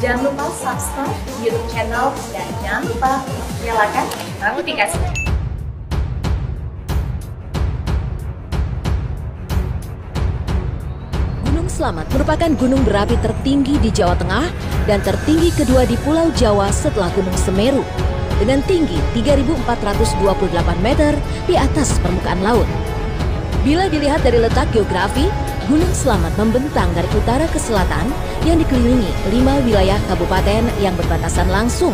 Jangan lupa subscribe YouTube channel dan jangan lupa nyalakan notifikasinya. Gunung Slamet merupakan gunung berapi tertinggi di Jawa Tengah dan tertinggi kedua di Pulau Jawa setelah Gunung Semeru dengan tinggi 3.428 meter di atas permukaan laut. Bila dilihat dari letak geografi, Gunung Slamet membentang dari utara ke selatan yang dikelilingi 5 wilayah kabupaten yang berbatasan langsung.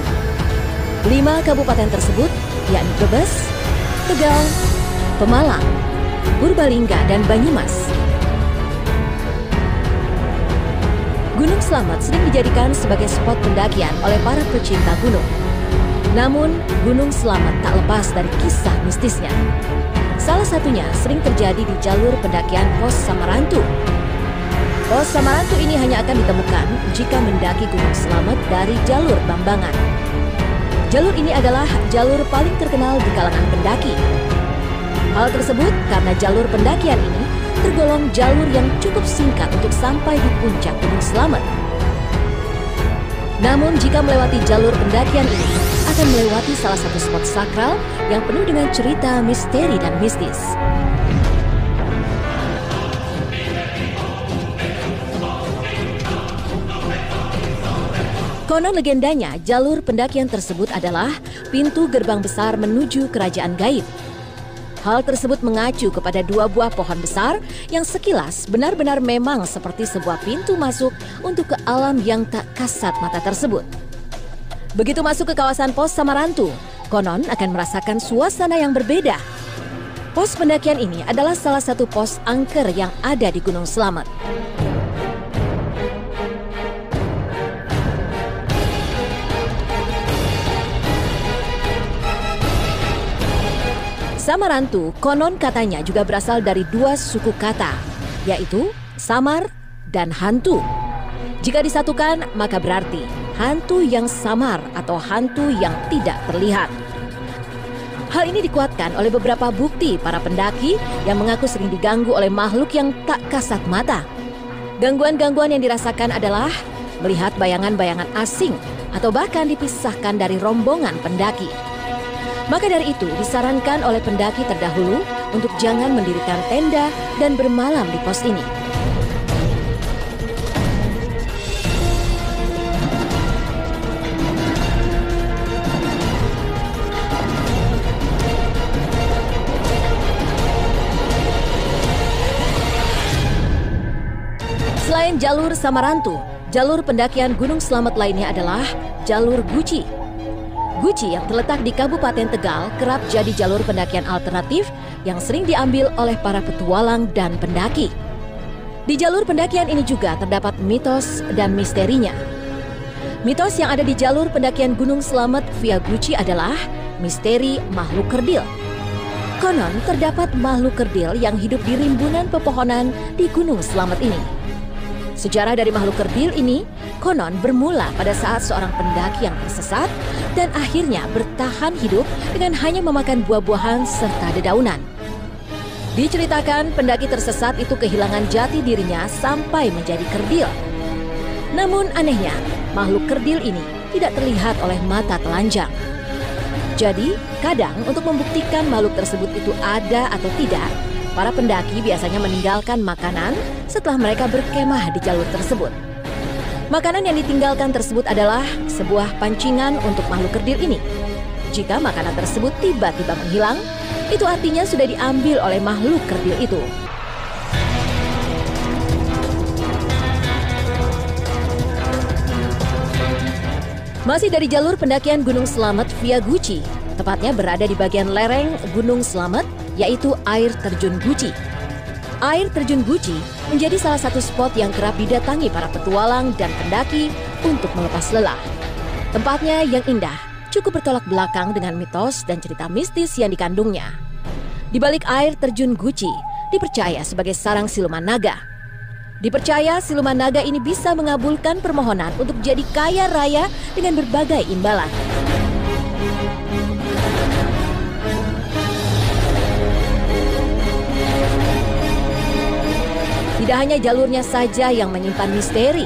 5 kabupaten tersebut yakni Brebes, Tegal, Pemalang, Purbalingga, dan Banyumas. Gunung Slamet sering dijadikan sebagai spot pendakian oleh para pecinta gunung. Namun, Gunung Slamet tak lepas dari kisah mistisnya. Salah satunya sering terjadi di jalur pendakian Pos Samarantu. Pos Samarantu ini hanya akan ditemukan jika mendaki Gunung Slamet dari jalur Bambangan. Jalur ini adalah jalur paling terkenal di kalangan pendaki. Hal tersebut karena jalur pendakian ini tergolong jalur yang cukup singkat untuk sampai di puncak Gunung Slamet. Namun jika melewati jalur pendakian ini, akan melewati salah satu spot sakral yang penuh dengan cerita misteri dan mistis. Konon legendanya, jalur pendakian tersebut adalah pintu gerbang besar menuju kerajaan gaib. Hal tersebut mengacu kepada 2 buah pohon besar yang sekilas benar-benar memang seperti sebuah pintu masuk untuk ke alam yang tak kasat mata tersebut. Begitu masuk ke kawasan Pos Samarantu, konon akan merasakan suasana yang berbeda. Pos pendakian ini adalah salah satu pos angker yang ada di Gunung Slamet. Samarantu konon katanya juga berasal dari 2 suku kata, yaitu samar dan hantu. Jika disatukan, maka berarti hantu yang samar atau hantu yang tidak terlihat. Hal ini dikuatkan oleh beberapa bukti para pendaki yang mengaku sering diganggu oleh makhluk yang tak kasat mata. Gangguan-gangguan yang dirasakan adalah melihat bayangan-bayangan asing atau bahkan dipisahkan dari rombongan pendaki. Maka dari itu disarankan oleh pendaki terdahulu untuk jangan mendirikan tenda dan bermalam di pos ini. Selain jalur Samarantu, jalur pendakian Gunung Slamet lainnya adalah jalur Guci. Guci yang terletak di Kabupaten Tegal kerap jadi jalur pendakian alternatif yang sering diambil oleh para petualang dan pendaki. Di jalur pendakian ini juga terdapat mitos dan misterinya. Mitos yang ada di jalur pendakian Gunung Slamet via Guci adalah misteri makhluk kerdil. Konon terdapat makhluk kerdil yang hidup di rimbunan pepohonan di Gunung Slamet ini. Sejarah dari makhluk kerdil ini konon bermula pada saat seorang pendaki yang tersesat dan akhirnya bertahan hidup dengan hanya memakan buah-buahan serta dedaunan. Diceritakan pendaki tersesat itu kehilangan jati dirinya sampai menjadi kerdil. Namun anehnya, makhluk kerdil ini tidak terlihat oleh mata telanjang. Jadi, kadang untuk membuktikan makhluk tersebut itu ada atau tidak, para pendaki biasanya meninggalkan makanan setelah mereka berkemah di jalur tersebut. Makanan yang ditinggalkan tersebut adalah sebuah pancingan untuk makhluk kerdil ini. Jika makanan tersebut tiba-tiba menghilang, itu artinya sudah diambil oleh makhluk kerdil itu. Masih dari jalur pendakian Gunung Slamet via Guci, tepatnya berada di bagian lereng Gunung Slamet, yaitu air terjun Guci. Air terjun Guci menjadi salah satu spot yang kerap didatangi para petualang dan pendaki untuk melepas lelah. Tempatnya yang indah, cukup bertolak belakang dengan mitos dan cerita mistis yang dikandungnya. Di balik air terjun Guci, dipercaya sebagai sarang siluman naga. Dipercaya siluman naga ini bisa mengabulkan permohonan untuk jadi kaya raya dengan berbagai imbalan. Tidak hanya jalurnya saja yang menyimpan misteri.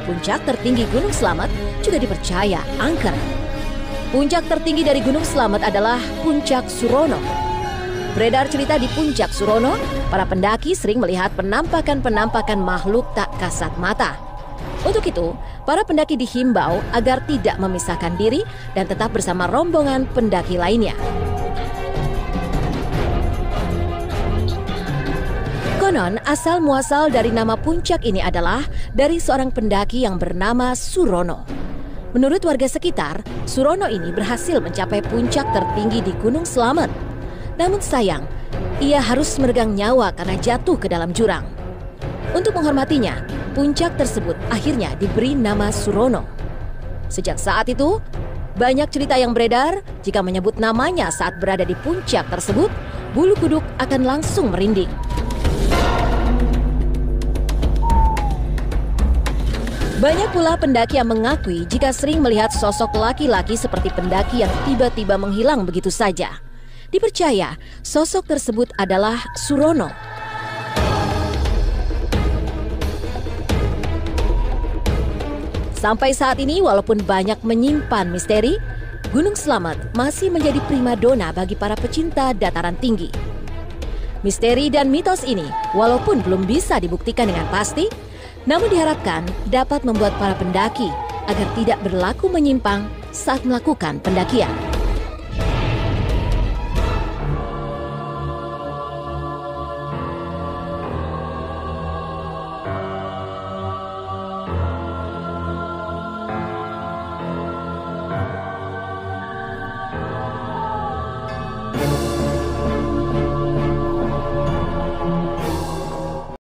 puncak tertinggi Gunung Slamet juga dipercaya angker. Puncak tertinggi dari Gunung Slamet adalah Puncak Surono. Beredar cerita di Puncak Surono, para pendaki sering melihat penampakan-penampakan makhluk tak kasat mata. Untuk itu, para pendaki dihimbau agar tidak memisahkan diri dan tetap bersama rombongan pendaki lainnya. Konon, asal muasal dari nama puncak ini adalah dari seorang pendaki yang bernama Surono. Menurut warga sekitar, Surono ini berhasil mencapai puncak tertinggi di Gunung Slamet. Namun sayang, ia harus meregang nyawa karena jatuh ke dalam jurang. Untuk menghormatinya, puncak tersebut akhirnya diberi nama Surono. Sejak saat itu, banyak cerita yang beredar jika menyebut namanya saat berada di puncak tersebut, bulu kuduk akan langsung merinding. Banyak pula pendaki yang mengakui jika sering melihat sosok laki-laki seperti pendaki yang tiba-tiba menghilang begitu saja. Dipercaya, sosok tersebut adalah Surono. Sampai saat ini, walaupun banyak menyimpan misteri, Gunung Slamet masih menjadi primadona bagi para pecinta dataran tinggi. Misteri dan mitos ini, walaupun belum bisa dibuktikan dengan pasti, namun diharapkan dapat membuat para pendaki agar tidak berlaku menyimpang saat melakukan pendakian.